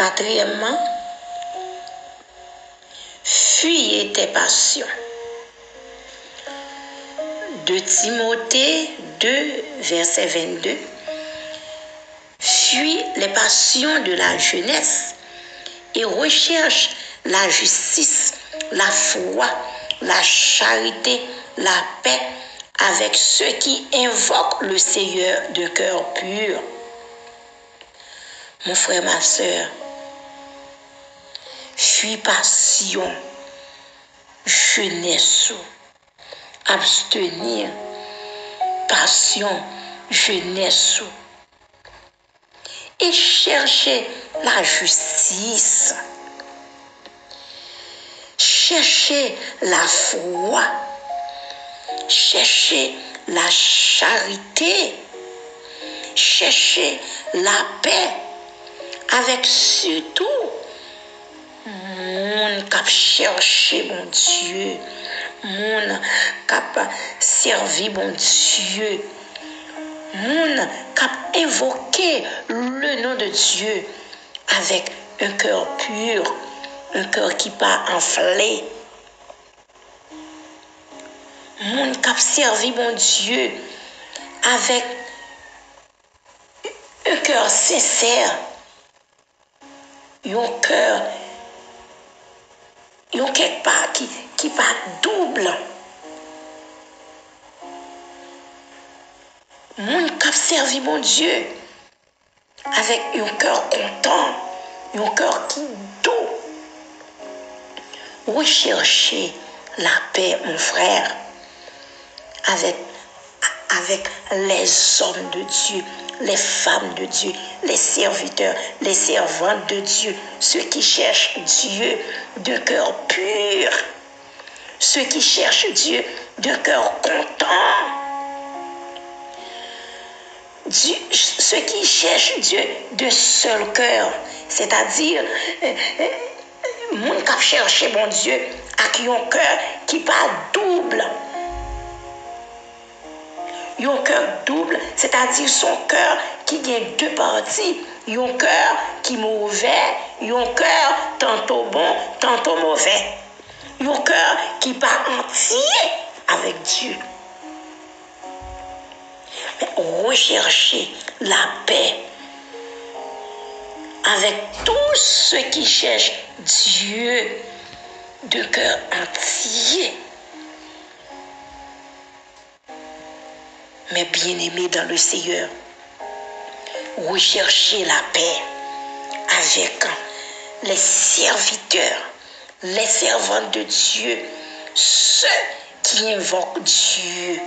Quatrièmement, fuyez tes passions. 2 Timothée 2, verset 22. Fuis les passions de la jeunesse et recherche la justice, la foi, la charité, la paix avec ceux qui invoquent le Seigneur de cœur pur. Mon frère, ma soeur, fuis passion, jeunesse, abstenir, passion, jeunesse, et chercher la justice, chercher la foi, chercher la charité, chercher la paix, avec surtout mon cap chercher mon Dieu, mon cap servir mon Dieu, mon cap invoquer le nom de Dieu avec un cœur pur, un cœur qui pas enflé. Mon cap servir mon Dieu avec un cœur sincère, un cœur quelque part qui pas double. Mon cap servir mon Dieu avec un cœur content, un cœur qui doux. Rechercher la paix, mon frère, avec les hommes de Dieu, les femmes de Dieu, les serviteurs, les servantes de Dieu, ceux qui cherchent Dieu de cœur pur, ceux qui cherchent Dieu de cœur content, ceux qui cherchent Dieu de seul cœur, c'est-à-dire mon cap chercher mon Dieu avec un cœur qui pas double. Un cœur double, c'est-à-dire son cœur qui a 2 parties. Un cœur qui est mauvais, un cœur tantôt bon, tantôt mauvais. Un cœur qui n'est pas entier avec Dieu. Mais rechercher la paix avec tous ceux qui cherchent Dieu de cœur entier. Mais bien-aimés dans le Seigneur, recherchez la paix avec les serviteurs, les servantes de Dieu, ceux qui invoquent Dieu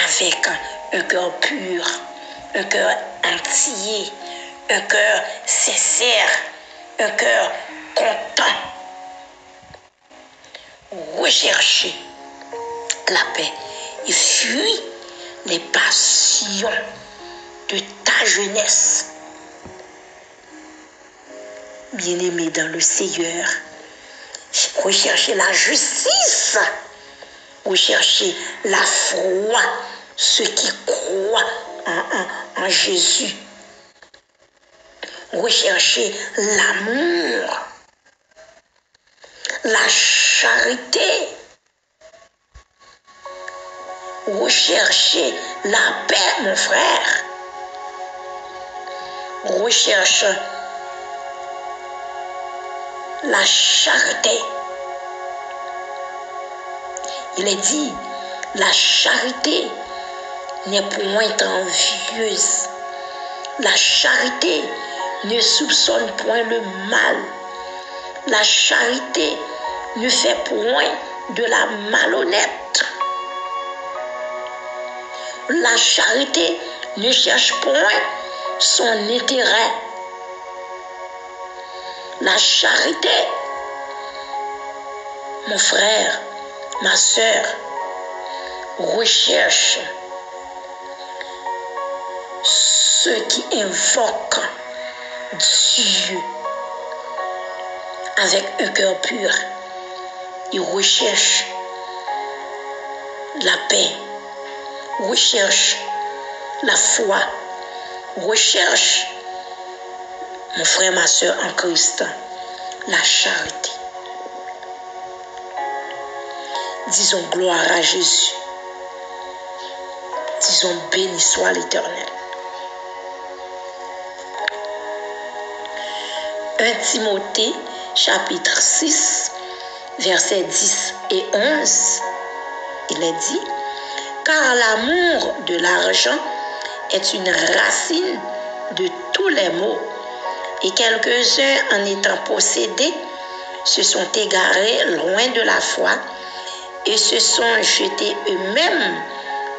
avec un cœur pur, un cœur entier, un cœur sincère, un cœur content. Recherchez la paix et fuis les passions de ta jeunesse. Bien-aimé dans le Seigneur, recherchez la justice, recherchez la foi, ceux qui croient en Jésus. Recherchez l'amour, la charité. Recherchez la paix, mon frère. Recherche la charité. Il est dit, la charité n'est point envieuse. La charité ne soupçonne point le mal. La charité ne fait point de la malhonnête. La charité ne cherche point son intérêt. La charité, mon frère, ma soeur, recherche ceux qui invoquent Dieu avec un cœur pur. Ils recherchent la paix, recherchent la foi, recherchent Mon frère, ma soeur en Christ, la charité. Disons gloire à Jésus. Disons béni soit l'Éternel. 1 Timothée, chapitre 6, versets 10 et 11, il est dit, car l'amour de l'argent est une racine de tous les maux, et quelques-uns en étant possédés se sont égarés loin de la foi et se sont jetés eux-mêmes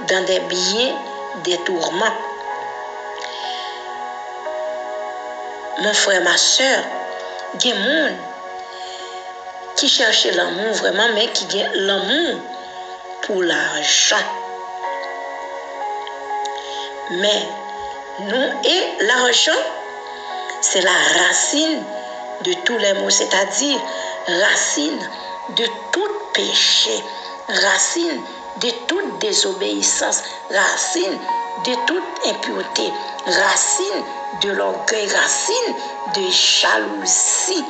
dans des biens des tourments. Mon frère, ma soeur, il y a des gens qui cherchent l'amour vraiment, mais qui ont l'amour pour l'argent. Mais nous et l'argent, c'est la racine de tous les maux, c'est-à-dire racine de tout péché, racine de toute désobéissance, racine de toute impureté, racine de l'orgueil, racine de jalousie,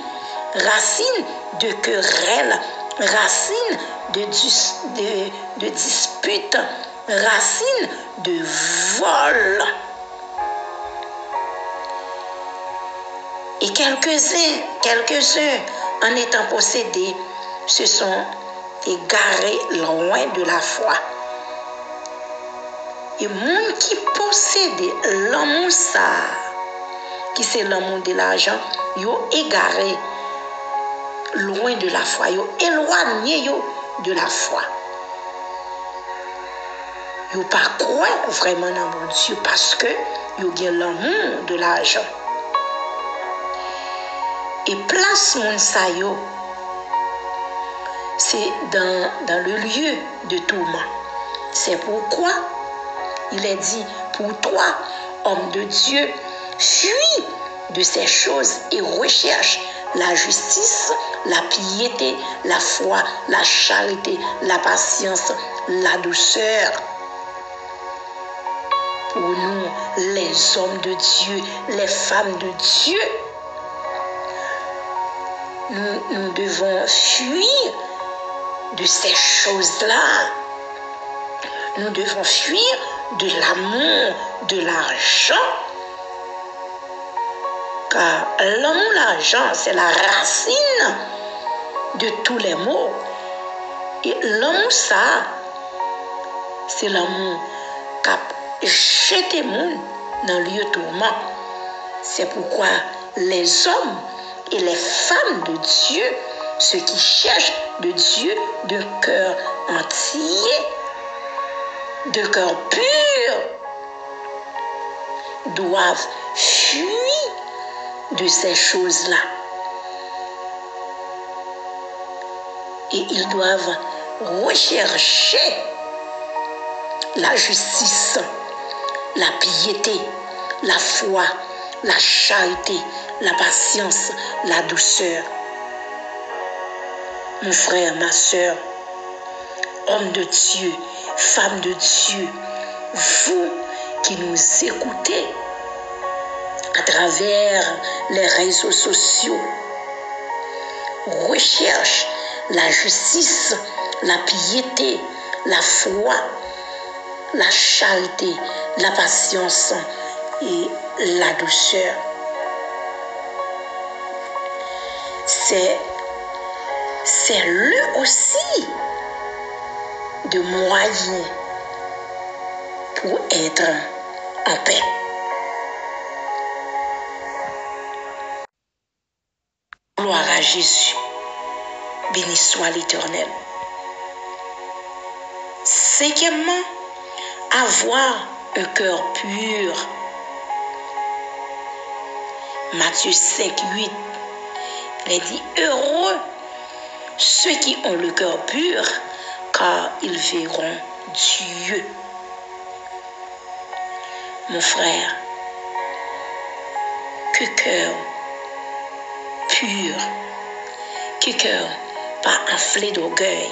racine de querelle, racine de dispute, racine de vol. Et quelques-uns, en étant possédés, se sont égarés loin de la foi. Et monde qui possède l'amour ça, qui c'est l'amour de l'argent, ils sont égarés loin de la foi, ils sont éloignés de la foi. Ils ne pas croire vraiment dans mon Dieu parce que ils ont l'amour de l'argent. Et place mon sayo, c'est dans le lieu de tourment. C'est pourquoi il est dit, pour toi, homme de Dieu, fuis de ces choses et recherche la justice, la piété, la foi, la charité, la patience, la douceur. Pour nous, les hommes de Dieu, les femmes de Dieu, nous devons fuir de ces choses-là. Nous devons fuir de l'amour, de l'argent. Car l'amour, l'argent, c'est la racine de tous les maux. Et l'amour, ça, c'est l'amour qui a jeté le monde dans le lieu de tourment. C'est pourquoi les hommes et les femmes de Dieu, ceux qui cherchent de Dieu de cœur entier, de cœur pur, doivent fuir de ces choses-là. Et ils doivent rechercher la justice, la piété, la foi, la charité, la patience, la douceur. Mon frère, ma soeur, homme de Dieu, femme de Dieu, vous qui nous écoutez à travers les réseaux sociaux, recherche la justice, la piété, la foi, la charité, la patience et la douceur. C'est lui aussi de moyens pour être en paix. Gloire à Jésus. Béni soit l'Éternel. Cinquièmement, avoir un cœur pur. Matthieu 5, 8. Il dit, heureux ceux qui ont le cœur pur, car ils verront Dieu. Mon frère, que cœur pur, que cœur pas enflé d'orgueil,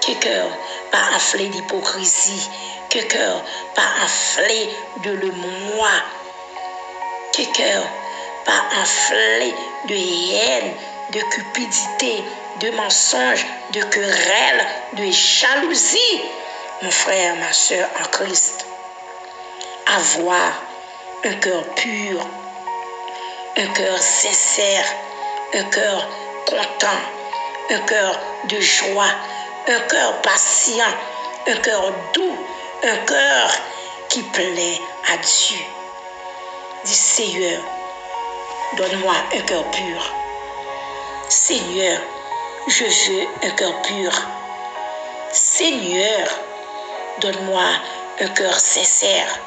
que cœur pas enflé d'hypocrisie, que cœur pas enflé de le moi, que cœur pas enflé de haine, de cupidité, de mensonge, de querelle, de jalousie. Mon frère, ma soeur en Christ, avoir un cœur pur, un cœur sincère, un cœur content, un cœur de joie, un cœur patient, un cœur doux, un cœur qui plaît à Dieu. Dis Seigneur, donne-moi un cœur pur. Seigneur, je veux un cœur pur. Seigneur, donne-moi un cœur sincère.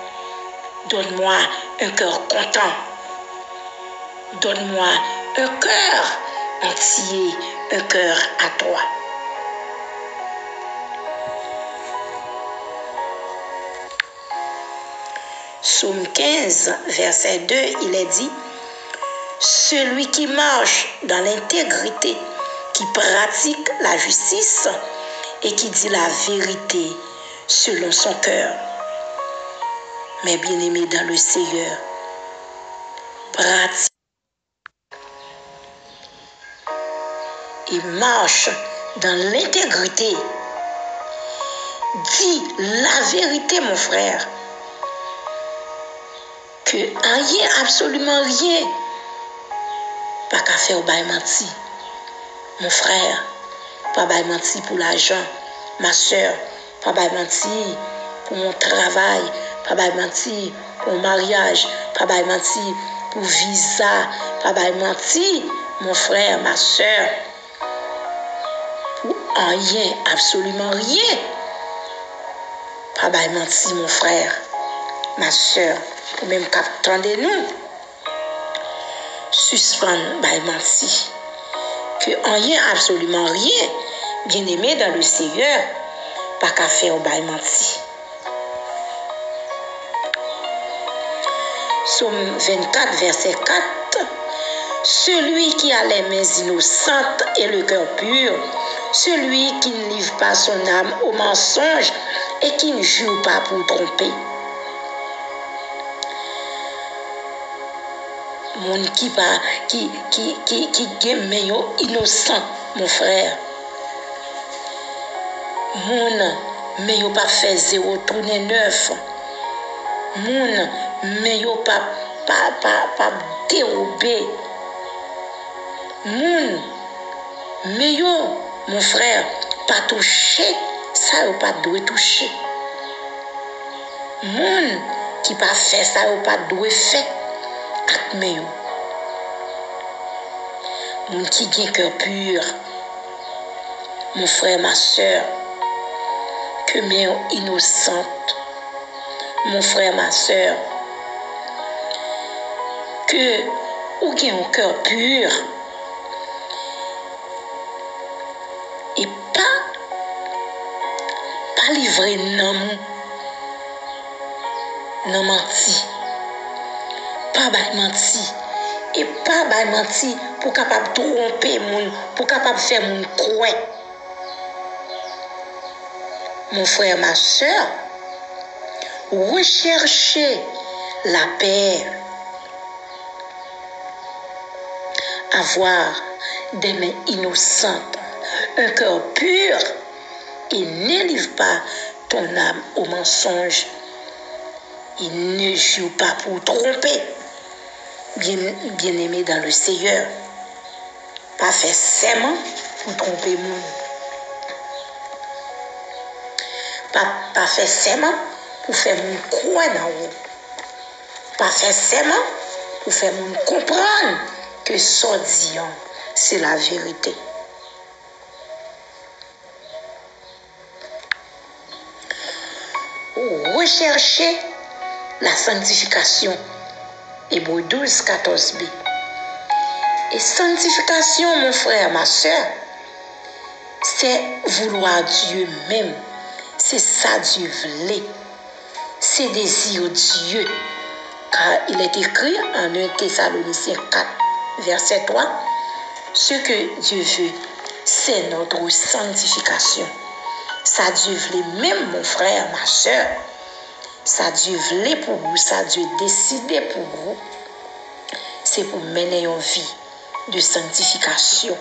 Donne-moi un cœur content. Donne-moi un cœur entier, un cœur à toi. Psaume 15, verset 2, il est dit, « Celui qui marche dans l'intégrité, qui pratique la justice et qui dit la vérité selon son cœur. » Mes bien-aimés dans le Seigneur, pratique et marche dans l'intégrité. Dis la vérité, mon frère. Que rien, absolument rien, pas qu'à faire au bail menti. Mon frère, pas bail menti pour l'argent. Ma soeur, pas bail menti pour mon travail. Pas bail menti pour mon mariage. Pas bail menti pour visa. Pas bail menti, mon frère, ma soeur. Pour rien, absolument rien. Pas bail menti, mon frère, ma soeur. Ou même qu'attendez-nous. Suspendre bail menti. Que rien, absolument rien, bien aimé dans le Seigneur, pas qu'à faire au bail menti. Psaume 24, verset 4. Celui qui a les mains innocentes et le cœur pur, celui qui ne livre pas son âme au mensonge et qui ne jure pas pour tromper. Moun qui est innocent, mon frère. Moun mais pas fait zéro tourner neuf. Moun mais pas dérober. Moun mais mon frère pas toucher ça ou pas doit toucher. Moun qui pas fait ça ou pas doit faire. Moun qui a un cœur pur, mon frère, ma soeur, que main innocente, mon frère, ma soeur, que ou qui a un cœur pur et pas livré non menti. Pas menti et pas menti pour capable tromper moun, pour capable faire moun croire. Mon frère, ma soeur, recherchez la paix, avoir des mains innocentes, un cœur pur et ne livre pas ton âme au mensonge. Il ne joue pas pour tromper. Bien-aimé dans le Seigneur, pas faire serment pour tromper moun. Pas faire serment pour faire moun croire dans vous. Pas faire serment pour faire moun comprendre que son Dieu, c'est la vérité. Recherchez la sanctification. Hébreux 12, 14b. Et sanctification, mon frère, ma soeur, c'est vouloir Dieu même. C'est ça Dieu voulait. C'est désir Dieu. Car il est écrit en 1 Thessaloniciens 4, verset 3, ce que Dieu veut, c'est notre sanctification. Ça Dieu voulait même, mon frère, ma soeur. Ça Dieu voulait pour vous, ça Dieu décidé pour vous. c'est pour mener une vie de sanctification.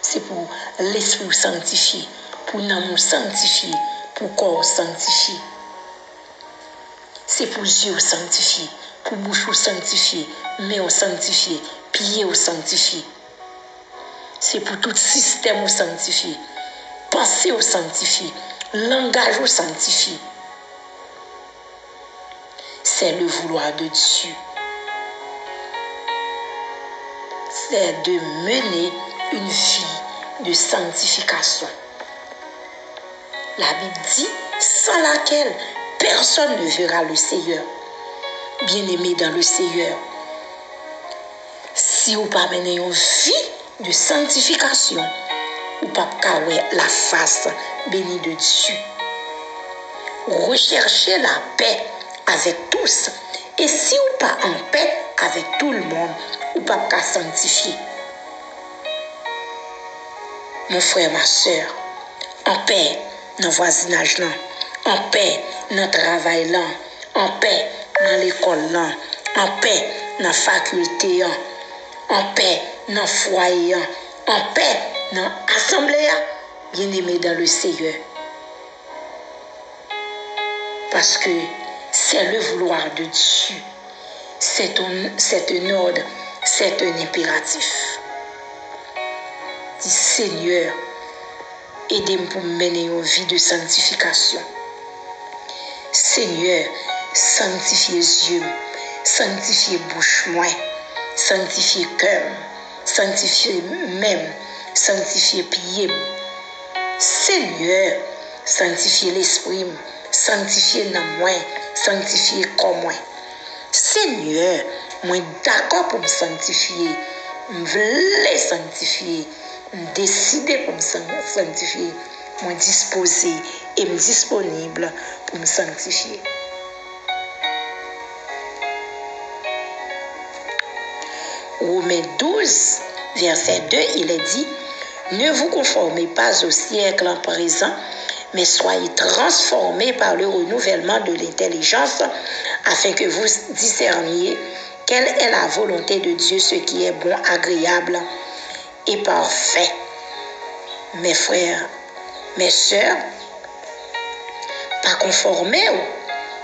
C'est pour l'esprit sanctifié, pour l'amour sanctifié, pour corps sanctifié. C'est pour yeux sanctifiés, pour bouche sanctifié, main sanctifié, pied sanctifié. C'est pour tout système sanctifié, pensée sanctifié, langage sanctifié. C'est le vouloir de Dieu. C'est de mener une vie de sanctification. La Bible dit, sans laquelle personne ne verra le Seigneur. Bien-aimé dans le Seigneur, si vous pas mener une vie de sanctification, vous pas la face bénie de Dieu. Recherchez la paix avec tous. Et si vous pas en paix avec tout le monde, vous pas sanctifier. Mon frère, ma soeur, en paix dans le voisinage, là, en paix dans le travail, là, en paix dans l'école, là, en paix dans la faculté, là, en paix dans le foyer, là, en paix dans l'assemblée, bien aimé dans le Seigneur. Parce que c'est le vouloir de Dieu. C'est un ordre, c'est un impératif. Dis Seigneur, aidez-moi pour mener une vie de sanctification. Seigneur, sanctifiez yeux, sanctifiez bouche moi, sanctifiez cœur, sanctifiez même, sanctifiez pied. Seigneur, sanctifiez l'esprit, sanctifiez dans moi, sanctifiez comme moi. Seigneur, moi d'accord pour me sanctifier, je veux sanctifier, je décider pour me sanctifier, moi disposé et me disponible pour me sanctifier. Romains 12, verset 2, il est dit, ne vous conformez pas au siècle en présent, mais soyez transformés par le renouvellement de l'intelligence, afin que vous discerniez quelle est la volonté de Dieu, ce qui est bon, agréable et parfait. Mes frères, mes sœurs, pas conformer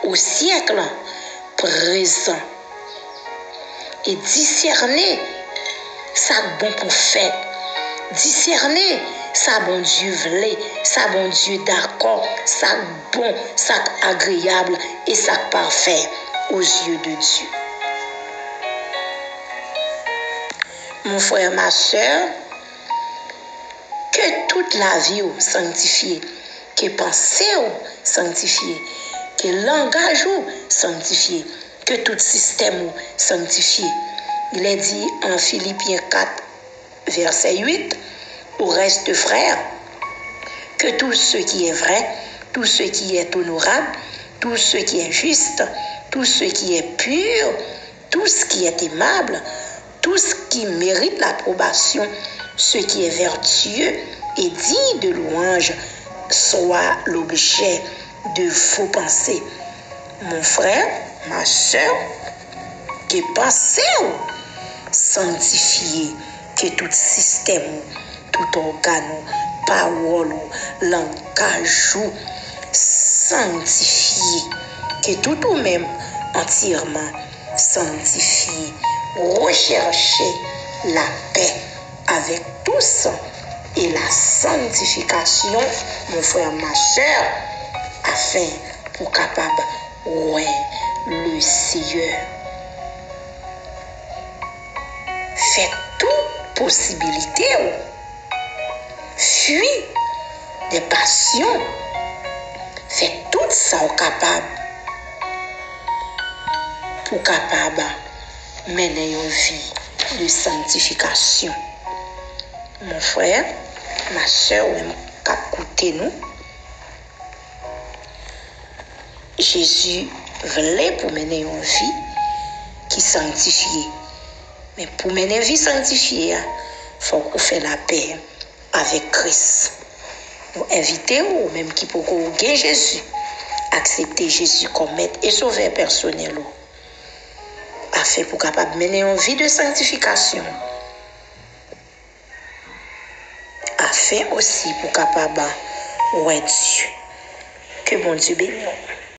au siècle présent et discerner ça bon pour faire, discerner ça bon Dieu voulait, ça bon Dieu d'accord, ça bon, ça agréable et ça parfait aux yeux de Dieu. Mon frère, ma soeur, que toute la vie sanctifiée, que pensée sanctifiée, que langage sanctifié, que tout système sanctifié. Il est dit en Philippiens 4, verset 8, au reste frères, que tout ce qui est vrai, tout ce qui est honorable, tout ce qui est juste, tout ce qui est pur, tout ce qui est aimable, tout ce qui mérite l'approbation, ce qui est vertueux et digne de louange, soit l'objet de vos pensées. Mon frère, ma soeur, que pensez sanctifier, que tout système, tout organe, parole, langage, sanctifié, que tout ou même entièrement sanctifié. Recherchez la paix avec tous et la sanctification, mon frère, ma soeur, afin pour capable ouais le Seigneur. Faites toute possibilité, fuis des passions, faites tout ça au capable pour capable mener une vie de sanctification. Mon frère, ma soeur, même écoutez nous. Jésus voulait pour mener une vie qui sanctifie. Mais pour mener une vie sanctifiée, il faut qu'on fasse la paix avec Christ. Nous invitons, ou même qui pour qu'on gagne Jésus, accepter Jésus comme maître et sauveur personnel. afin pour capable mener une vie de sanctification. Afin aussi pour capable ouais Dieu. Que bon Dieu bénisse.